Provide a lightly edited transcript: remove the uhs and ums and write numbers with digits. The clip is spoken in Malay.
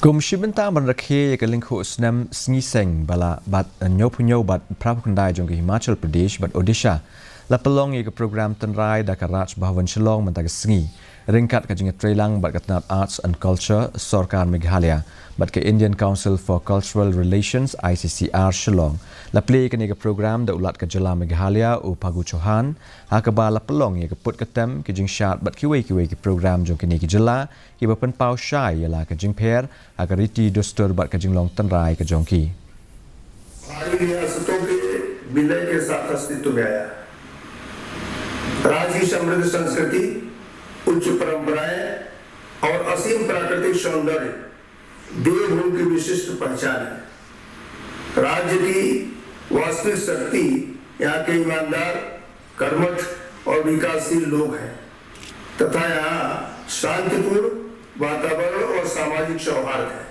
Kumshibenta ban Rakhe ke lingku snam Sngi Seng bala bat nyopunyo bat prapukandai Jong Himachal Pradesh bat Odisha la pelong ke program tenrai da karaj Bhavan Shillong mentag Sngi ringkat ke jingat trailang bat katnat arts and culture Sarkar Meghalaya bat ke Indian Council for Cultural Relations ICCR Shillong la play ke nega program da ulat ke jala Meghalaya u Pagu Chauhan ha ke bala pelong ke put ketem ke jing shat bat kiwe ke program Jong ke negi jala ke bapen pau shai la ke jing per agar riti dostor bat ke jing long tenrai ke jongki हमारी रियासतों के विलय के साथ अस्तित्व में आया। राज्य की समृद्ध संस्कृति, उच्च परंपराएं और असीम प्राकृतिक सौंदर्य देवभूमि की विशिष्ट पहचान है। राज्य की वास्तविक शक्ति यहाँ के ईमानदार, कर्मठ और विकासशील लोग हैं तथा यहाँ शांतिपूर्ण वातावरण और सामाजिक सौहार्द है।